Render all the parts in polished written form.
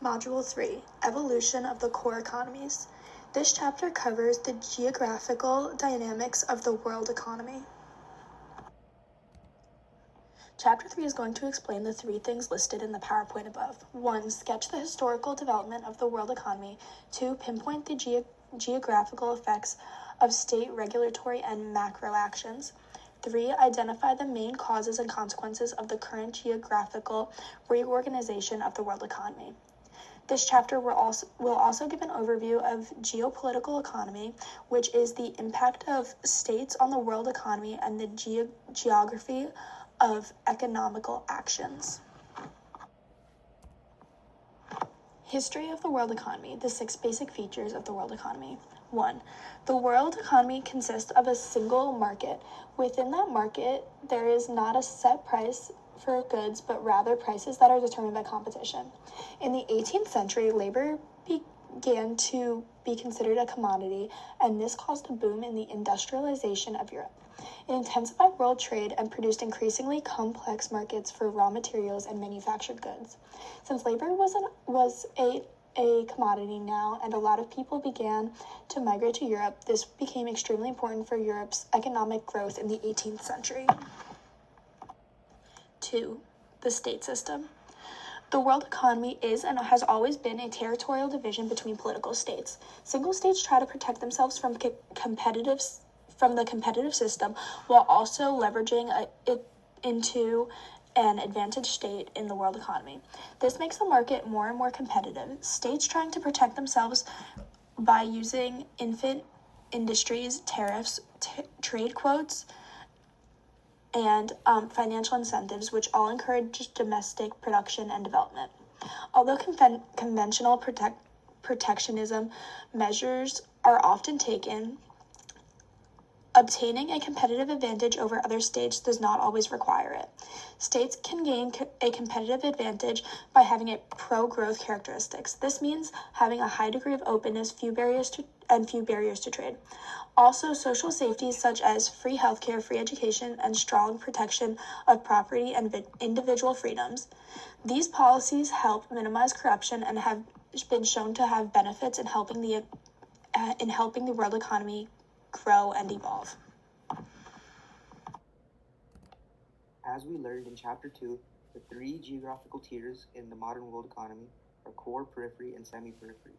Module 3, Evolution of the Core Economies. This chapter covers the geographical dynamics of the world economy. Chapter 3 is going to explain the three things listed in the PowerPoint above. 1. Sketch the historical development of the world economy. 2. Pinpoint the geographical effects of state regulatory and macro actions. 3. Identify the main causes and consequences of the current geographical reorganization of the world economy. This chapter will also give an overview of geopolitical economy, which is the impact of states on the world economy and the geography of economical actions. History of the world economy, the 6 basic features of the world economy. 1. The world economy consists of a single market. Within that market, there is not a set price for goods, but rather prices that are determined by competition. In the 18th century, labor began to be considered a commodity, and this caused a boom in the industrialization of Europe. It intensified world trade and produced increasingly complex markets for raw materials and manufactured goods. Since labor was a commodity now, and a lot of people began to migrate to Europe, this became extremely important for Europe's economic growth in the 18th century. 2. The state system. The world economy is and has always been a territorial division between political states. Single states try to protect themselves from the competitive system while also leveraging it into an advantaged state in the world economy. This makes the market more and more competitive. States trying to protect themselves by using infant industries, tariffs, trade quotas, and financial incentives, which all encourage domestic production and development. Although conventional protectionism measures are often taken, obtaining a competitive advantage over other states does not always require it. States can gain a competitive advantage by having a pro-growth characteristics. This means having a high degree of openness, few barriers to trade. Also, social safeties such as free healthcare, free education, and strong protection of property and individual freedoms. These policies help minimize corruption and have been shown to have benefits in helping the world economy grow and evolve. As we learned in Chapter 2, the 3 geographical tiers in the modern world economy are core, periphery, and semi-periphery.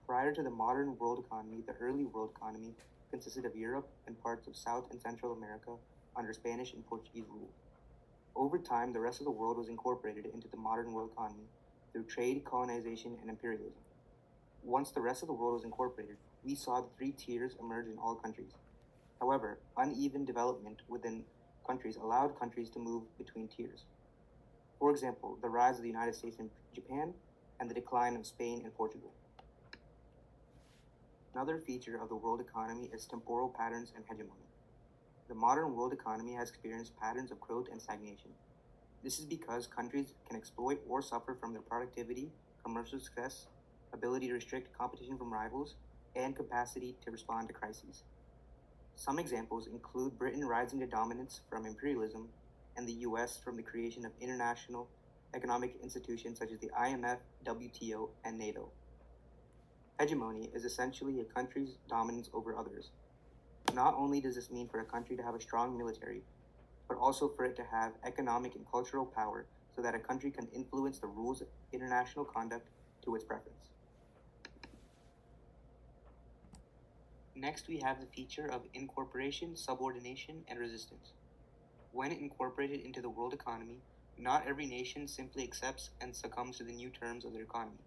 Prior to the modern world economy, the early world economy consisted of Europe and parts of South and Central America under Spanish and Portuguese rule. Over time, the rest of the world was incorporated into the modern world economy through trade, colonization, and imperialism. Once the rest of the world was incorporated, we saw the 3 tiers emerge in all countries. However, uneven development within countries allowed countries to move between tiers. For example, the rise of the United States and Japan, and the decline of Spain and Portugal. Another feature of the world economy is temporal patterns and hegemony. The modern world economy has experienced patterns of growth and stagnation. This is because countries can exploit or suffer from their productivity, commercial success, ability to restrict competition from rivals, and capacity to respond to crises. Some examples include Britain rising to dominance from imperialism and the US from the creation of international economic institutions such as the IMF, WTO, and NATO. Hegemony is essentially a country's dominance over others. Not only does this mean for a country to have a strong military, but also for it to have economic and cultural power so that a country can influence the rules of international conduct to its preference. Next, we have the feature of incorporation, subordination, and resistance. When incorporated into the world economy, not every nation simply accepts and succumbs to the new terms of their economy.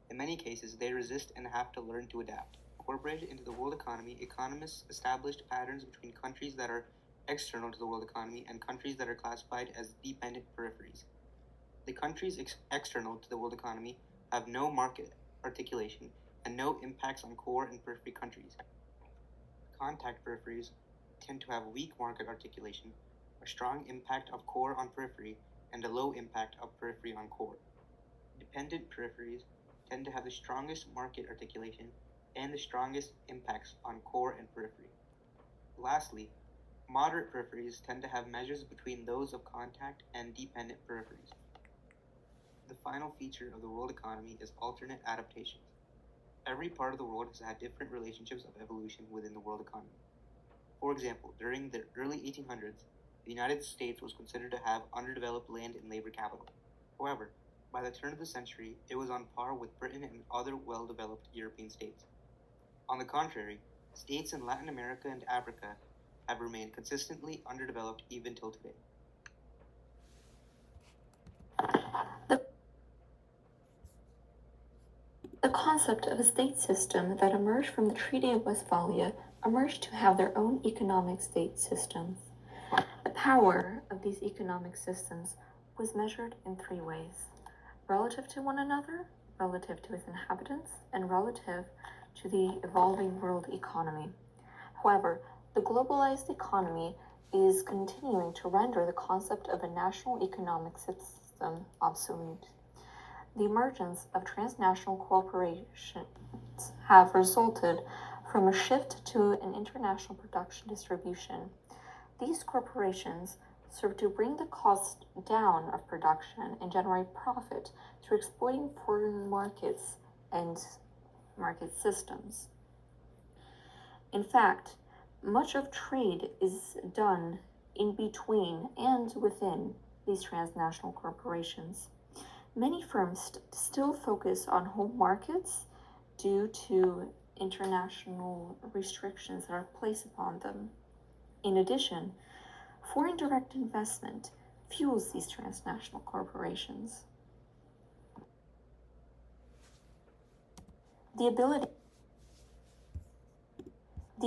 In many cases, they resist and have to learn to adapt. Incorporated into the world economy, economists established patterns between countries that are external to the world economy and countries that are classified as dependent peripheries. The countries external to the world economy have no market articulation and no impacts on core and periphery countries. Contact peripheries tend to have weak market articulation, a strong impact of core on periphery, and a low impact of periphery on core. Dependent peripheries tend to have the strongest market articulation and the strongest impacts on core and periphery. Lastly, moderate peripheries tend to have measures between those of contact and dependent peripheries. the final feature of the world economy is alternate adaptations. Every part of the world has had different relationships of evolution within the world economy. For example, during the early 1800s, the United States was considered to have underdeveloped land and labor capital. However, by the turn of the century, it was on par with Britain and other well-developed European states. On the contrary, states in Latin America and Africa have remained consistently underdeveloped even till today. The concept of a state system that emerged from the Treaty of Westphalia emerged to have their own economic state systems. The power of these economic systems was measured in three ways: relative to one another, relative to its inhabitants, and relative to the evolving world economy. However, the globalized economy is continuing to render the concept of a national economic system obsolete. The emergence of transnational corporations have resulted from a shift to an international production distribution. These corporations serve to bring the cost down of production and generate profit through exploiting foreign markets and market systems. In fact, much of trade is done in between and within these transnational corporations. Many firms still focus on home markets due to international restrictions that are placed upon them. In addition, foreign direct investment fuels these transnational corporations. The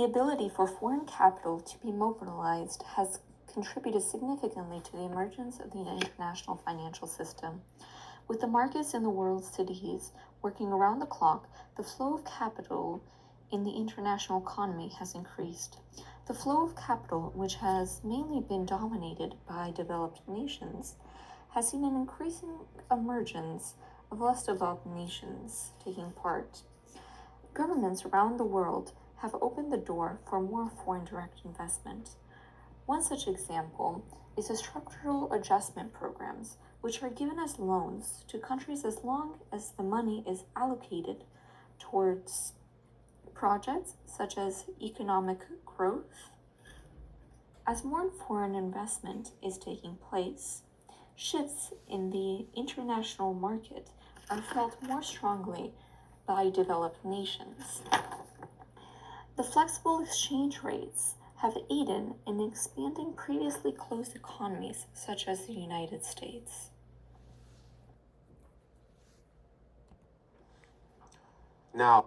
ability for foreign capital to be mobilized has contributed significantly to the emergence of the international financial system. With the markets in the world's cities working around the clock, the flow of capital in the international economy has increased. The flow of capital, which has mainly been dominated by developed nations, has seen an increasing emergence of less developed nations taking part. Governments around the world have opened the door for more foreign direct investment. One such example is the structural adjustment programs, which are given as loans to countries as long as the money is allocated towards projects such as economic growth. As more foreign investment is taking place, shifts in the international market are felt more strongly by developed nations. The flexible exchange rates have aided in expanding previously closed economies such as the United States. Now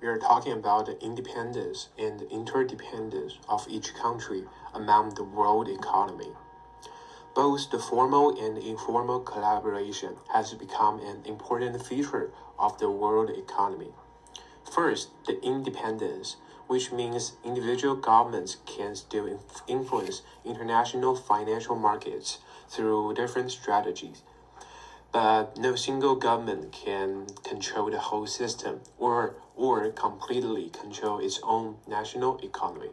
we are talking about the independence and interdependence of each country among the world economy. Both the formal and informal collaboration has become an important feature of the world economy. First, the independence, which means individual governments can still influence international financial markets through different strategies. But no single government can control the whole system or completely control its own national economy.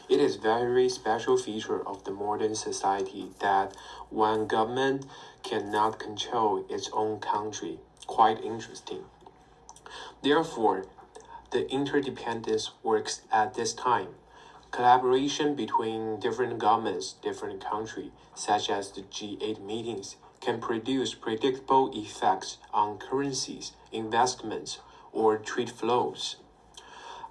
It is a very special feature of the modern society that one government cannot control its own country. Quite interesting. Therefore, the interdependence works at this time. Collaboration between different governments, different countries, such as the G8 meetings, can produce predictable effects on currencies, investments, or trade flows.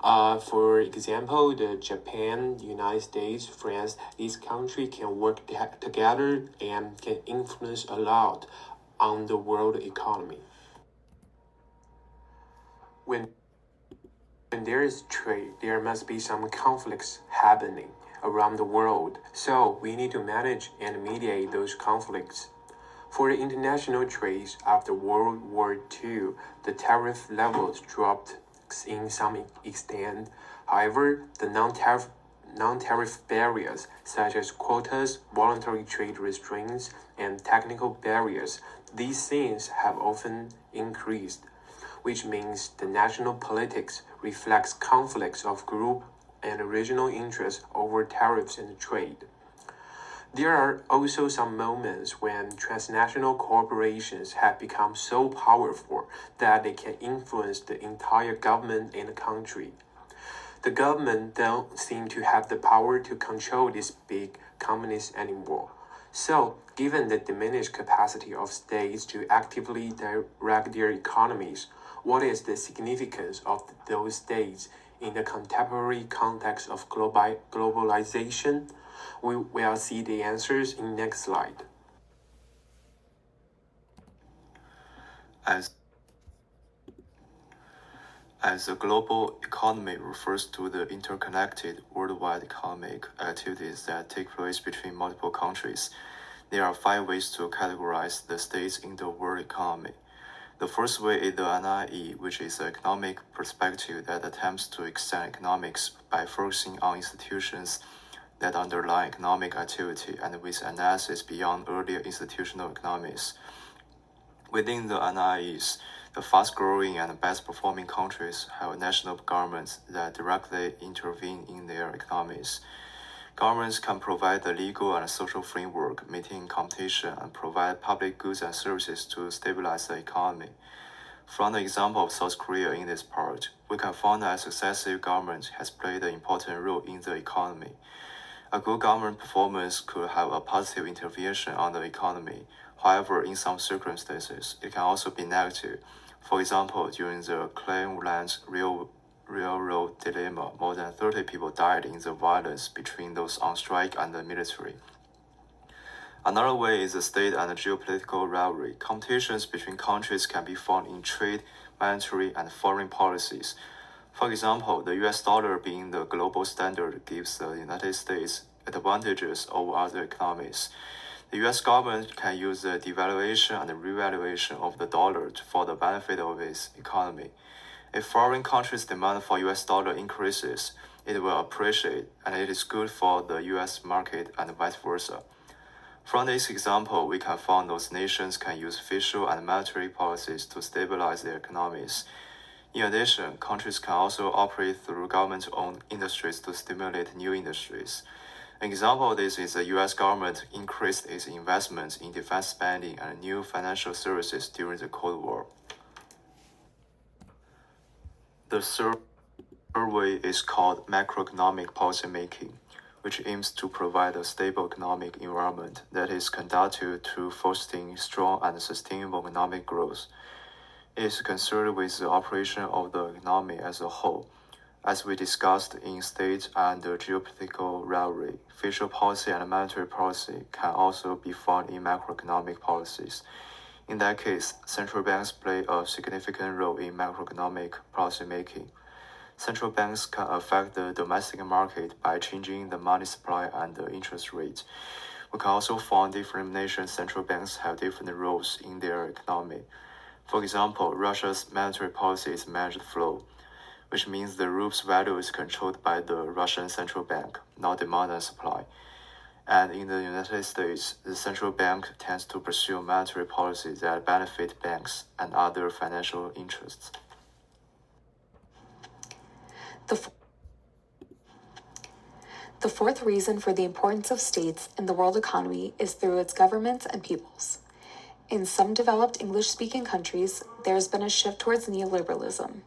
For example, the Japan, United States, France, these countries can work together and can influence a lot on the world economy. When there is trade, there must be some conflicts happening around the world. So we need to manage and mediate those conflicts. For the international trades after World War II, the tariff levels dropped in some extent. However, the non-tariff barriers such as quotas, voluntary trade restraints, and technical barriers, these things have often increased, which means the national politics reflects conflicts of group and regional interests over tariffs and trade. There are also some moments when transnational corporations have become so powerful that they can influence the entire government in the country. The government don't seem to have the power to control these big companies anymore. So, given the diminished capacity of states to actively direct their economies, what is the significance of those states in the contemporary context of globalization? We will see the answers in next slide. As the global economy refers to the interconnected worldwide economic activities that take place between multiple countries, there are 5 ways to categorize the states in the world economy. The first way is the NIE, which is an economic perspective that attempts to extend economics by focusing on institutions that underlie economic activity and with analysis beyond earlier institutional economies. Within the NIEs, the fast-growing and best-performing countries have national governments that directly intervene in their economies. Governments can provide the legal and social framework, maintain competition, and provide public goods and services to stabilize the economy. From the example of South Korea in this part, we can find that successive government has played an important role in the economy. A good government performance could have a positive intervention on the economy. However, in some circumstances, it can also be negative. For example, during the Cleveland Railroad dilemma, more than 30 people died in the violence between those on strike and the military. Another way is the state and geopolitical rivalry. Competitions between countries can be found in trade, monetary, and foreign policies. For example, the US dollar being the global standard gives the United States advantages over other economies. The US government can use the devaluation and revaluation of the dollar for the benefit of its economy. If foreign countries' demand for US dollar increases, it will appreciate, and it is good for the US market and vice versa. From this example, we can find those nations can use fiscal and monetary policies to stabilize their economies. In addition, countries can also operate through government-owned industries to stimulate new industries. An example of this is the US government increased its investments in defense spending and new financial services during the Cold War. The third way is called macroeconomic policymaking, which aims to provide a stable economic environment that is conducive to fostering strong and sustainable economic growth. It is concerned with the operation of the economy as a whole. As we discussed in state and geopolitical rivalry, fiscal policy and monetary policy can also be found in macroeconomic policies. In that case, central banks play a significant role in macroeconomic policymaking. Central banks can affect the domestic market by changing the money supply and the interest rate. We can also find different nations' central banks have different roles in their economy. For example, Russia's monetary policy is managed flow, which means the rupe's value is controlled by the Russian central bank, not demand and supply. And in the United States, the central bank tends to pursue monetary policies that benefit banks and other financial interests. The fourth reason for the importance of states in the world economy is through its governments and peoples. In some developed English-speaking countries, there has been a shift towards neoliberalism.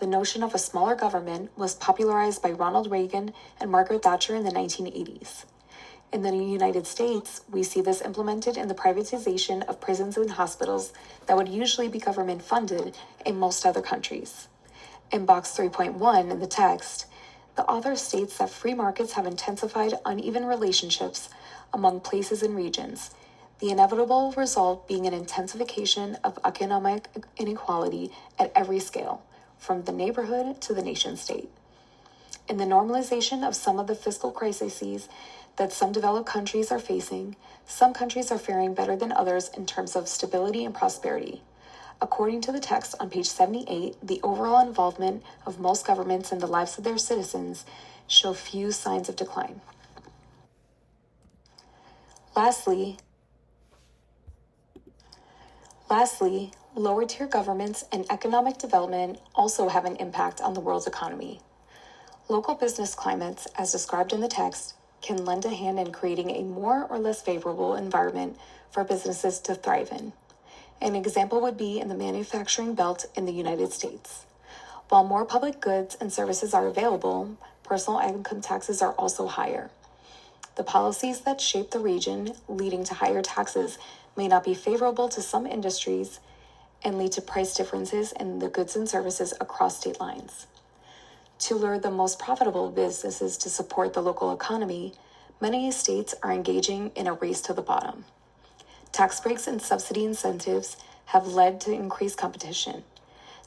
The notion of a smaller government was popularized by Ronald Reagan and Margaret Thatcher in the 1980s. In the United States, we see this implemented in the privatization of prisons and hospitals that would usually be government-funded in most other countries. In box 3.1 in the text, the author states that free markets have intensified uneven relationships among places and regions, the inevitable result being an intensification of economic inequality at every scale, from the neighborhood to the nation-state. In the normalization of some of the fiscal crises that some developed countries are facing, some countries are faring better than others in terms of stability and prosperity. According to the text on page 78, the overall involvement of most governments in the lives of their citizens show few signs of decline. Lastly, lower-tier governments and economic development also have an impact on the world's economy. Local business climates, as described in the text, can lend a hand in creating a more or less favorable environment for businesses to thrive in. An example would be in the manufacturing belt in the United States. While more public goods and services are available, personal income taxes are also higher. The policies that shape the region, leading to higher taxes, may not be favorable to some industries and lead to price differences in the goods and services across state lines. To lure the most profitable businesses to support the local economy, many states are engaging in a race to the bottom. Tax breaks and subsidy incentives have led to increased competition.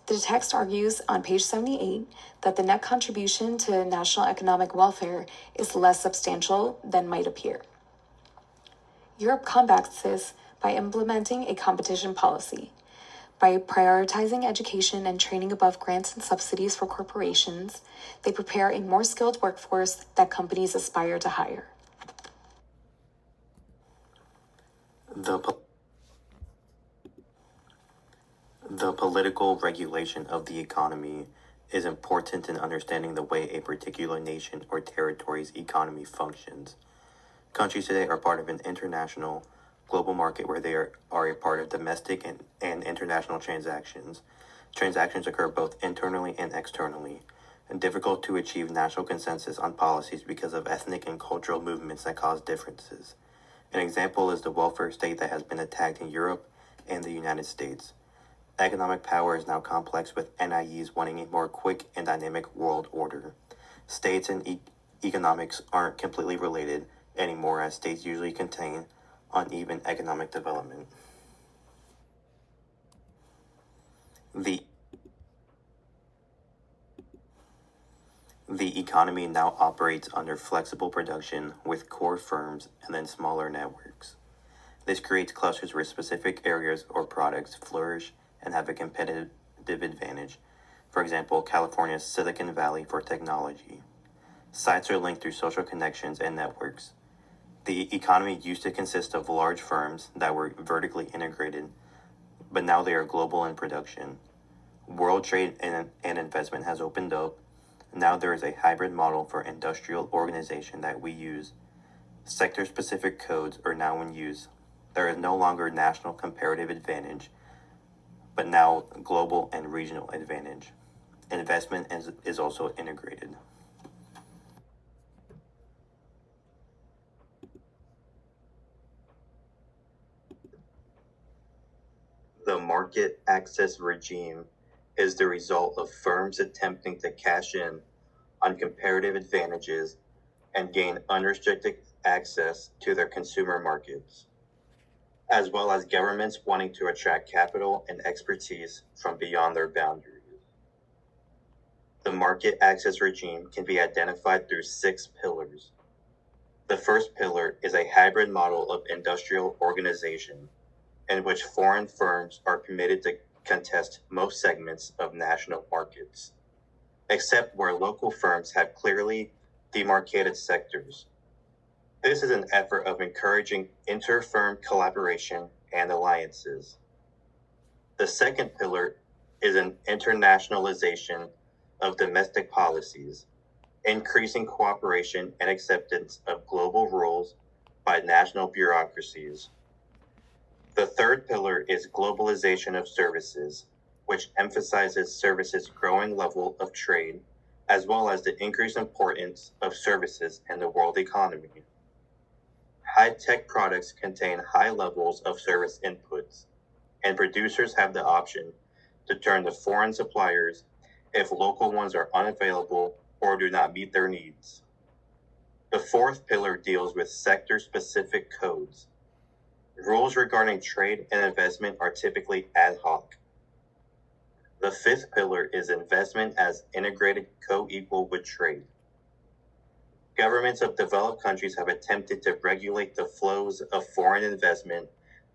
The text argues on page 78 that the net contribution to national economic welfare is less substantial than might appear. Europe combats this by implementing a competition policy. By prioritizing education and training above grants and subsidies for corporations, they prepare a more skilled workforce that companies aspire to hire. The political regulation of the economy is important in understanding the way a particular nation or territory's economy functions. Countries today are part of an international global market where they are a part of domestic and international transactions. Transactions occur both internally and externally, and difficult to achieve national consensus on policies because of ethnic and cultural movements that cause differences. An example is the welfare state that has been attacked in Europe and the United States. Economic power is now complex, with NIEs wanting a more quick and dynamic world order. States and economics aren't completely related anymore, as states usually contain uneven economic development. The economy now operates under flexible production with core firms and then smaller networks. This creates clusters where specific areas or products flourish and have a competitive advantage. For example, California's Silicon Valley for technology. Sites are linked through social connections and networks. The economy used to consist of large firms that were vertically integrated, but now they are global in production. World trade and investment has opened up. Now there is a hybrid model for industrial organization that we use. Sector-specific codes are now in use. There is no longer national comparative advantage, but now global and regional advantage. Investment is also integrated. The market access regime is the result of firms attempting to cash in on comparative advantages and gain unrestricted access to their consumer markets, as well as governments wanting to attract capital and expertise from beyond their boundaries. The market access regime can be identified through 6 pillars. The first pillar is a hybrid model of industrial organization, in which foreign firms are permitted to contest most segments of national markets, except where local firms have clearly demarcated sectors. This is an effort of encouraging inter-firm collaboration and alliances. The second pillar is an internationalization of domestic policies, increasing cooperation and acceptance of global rules by national bureaucracies. The third pillar is globalization of services, which emphasizes services' growing level of trade, as well as the increased importance of services in the world economy. High-tech products contain high levels of service inputs, and producers have the option to turn to foreign suppliers if local ones are unavailable or do not meet their needs. The fourth pillar deals with sector-specific codes. Rules regarding trade and investment are typically ad hoc. The fifth pillar is investment as integrated co-equal with trade. Governments of developed countries have attempted to regulate the flows of foreign investment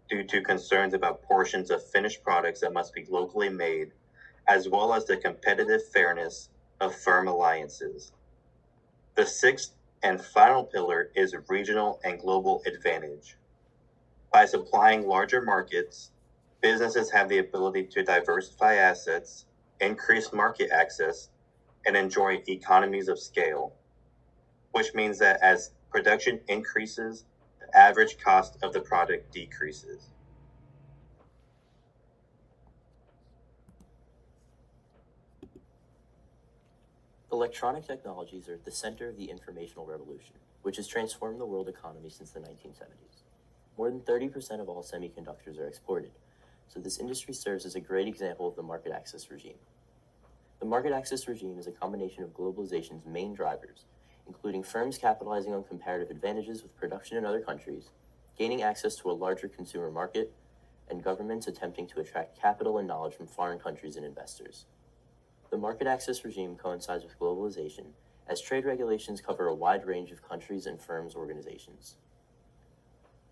due to concerns about portions of finished products that must be locally made, as well as the competitive fairness of firm alliances. The sixth and final pillar is regional and global advantage. By supplying larger markets, businesses have the ability to diversify assets, increase market access, and enjoy economies of scale, which means that as production increases, the average cost of the product decreases. Electronic technologies are at the center of the informational revolution, which has transformed the world economy since the 1970s. More than 30% of all semiconductors are exported, so this industry serves as a great example of the market access regime. The market access regime is a combination of globalization's main drivers, including firms capitalizing on comparative advantages with production in other countries, gaining access to a larger consumer market, and governments attempting to attract capital and knowledge from foreign countries and investors. The market access regime coincides with globalization, as trade regulations cover a wide range of countries and firms' organizations.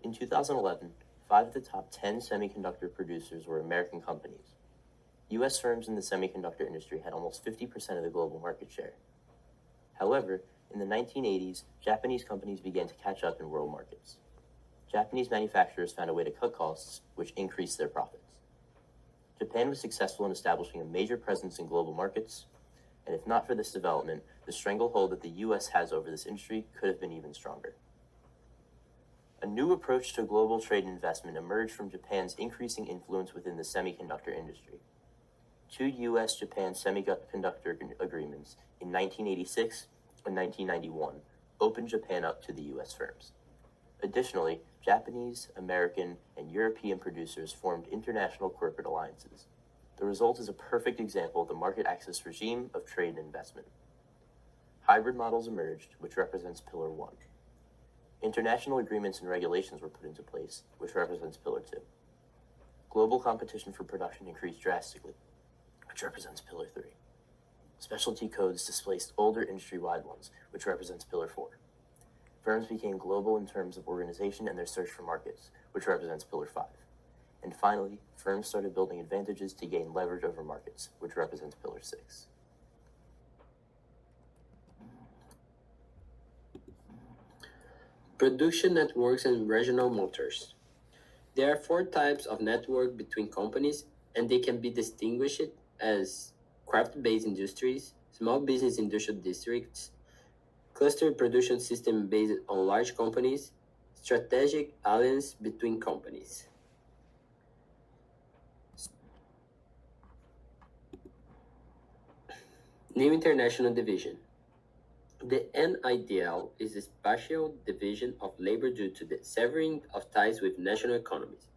In 2011, 5 of the top 10 semiconductor producers were American companies. U.S. firms in the semiconductor industry had almost 50% of the global market share. However, in the 1980s, Japanese companies began to catch up in world markets. Japanese manufacturers found a way to cut costs, which increased their profits. Japan was successful in establishing a major presence in global markets, and if not for this development, the stranglehold that the U.S. has over this industry could have been even stronger. A new approach to global trade and investment emerged from Japan's increasing influence within the semiconductor industry. 2 U.S.-Japan semiconductor agreements in 1986 and 1991 opened Japan up to the U.S. firms. Additionally, Japanese, American, and European producers formed international corporate alliances. The result is a perfect example of the market access regime of trade and investment. Hybrid models emerged, which represents Pillar 1. International agreements and regulations were put into place, which represents Pillar 2. Global competition for production increased drastically, which represents Pillar 3. Specialty codes displaced older industry-wide ones, which represents Pillar 4. Firms became global in terms of organization and their search for markets, which represents Pillar 5. And finally, firms started building advantages to gain leverage over markets, which represents Pillar 6. Production networks and regional motors. There are 4 types of network between companies, and they can be distinguished as craft-based industries, small business industrial districts, cluster production system based on large companies, strategic alliance between companies. New International Division. The end ideal is a spatial division of labor due to the severing of ties with national economies.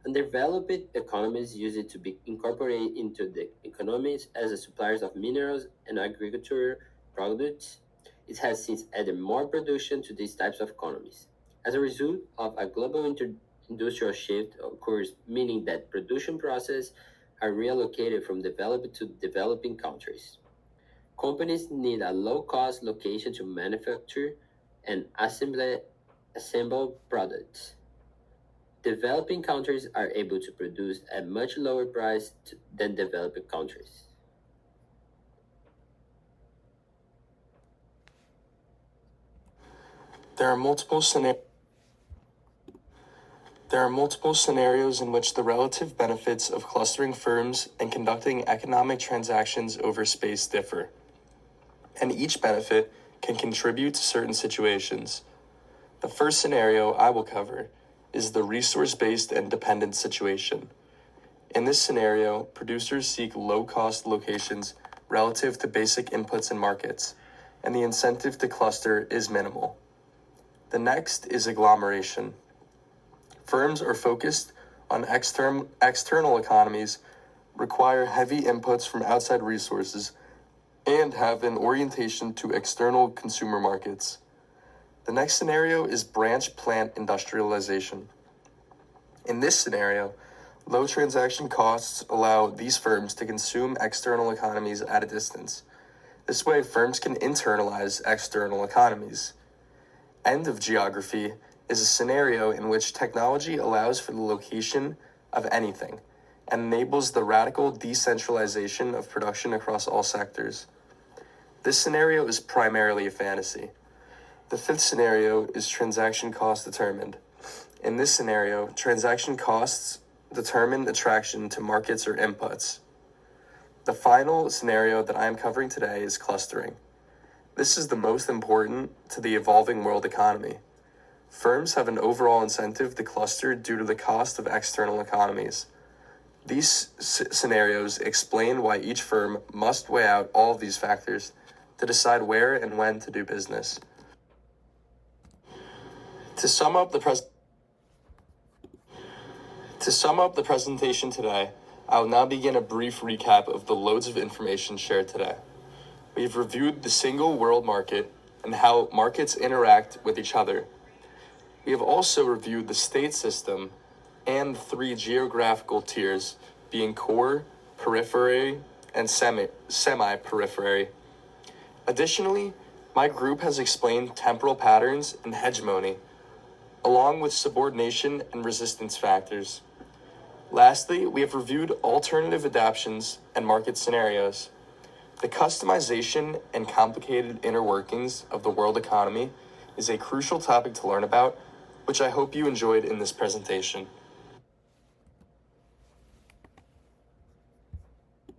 Undeveloped economies use it to be incorporated into the economies as a suppliers of minerals and agricultural products. It has since added more production to these types of economies. As a result of a global industrial shift occurs, meaning that production processes are reallocated from developed to developing countries. Companies need a low-cost location to manufacture and assemble products. Developing countries are able to produce at much lower price than developed countries. There are multiple scenarios in which the relative benefits of clustering firms and conducting economic transactions over space differ, and each benefit can contribute to certain situations. The first scenario I will cover is the resource-based and dependent situation. In this scenario, producers seek low-cost locations relative to basic inputs and markets, and the incentive to cluster is minimal. The next is agglomeration. Firms are focused on external economies, require heavy inputs from outside resources, and have an orientation to external consumer markets. The next scenario is branch plant industrialization. In this scenario, low transaction costs allow these firms to consume external economies at a distance. This way, firms can internalize external economies. End of geography is a scenario in which technology allows for the location of anything and enables the radical decentralization of production across all sectors. This scenario is primarily a fantasy. The fifth scenario is transaction cost determined. In this scenario, transaction costs determine attraction to markets or inputs. The final scenario that I am covering today is clustering. This is the most important to the evolving world economy. Firms have an overall incentive to cluster due to the cost of external economies. These scenarios explain why each firm must weigh out all of these factors to decide where and when to do business. To sum up the presentation today, I will now begin a brief recap of the loads of information shared today. We have reviewed the single world market and how markets interact with each other. We have also reviewed the state system and 3 geographical tiers, being core, periphery, and semi-periphery. Additionally, my group has explained temporal patterns and hegemony, along with subordination and resistance factors. Lastly, we have reviewed alternative adaptations and market scenarios. The customization and complicated inner workings of the world economy is a crucial topic to learn about, which I hope you enjoyed in this presentation.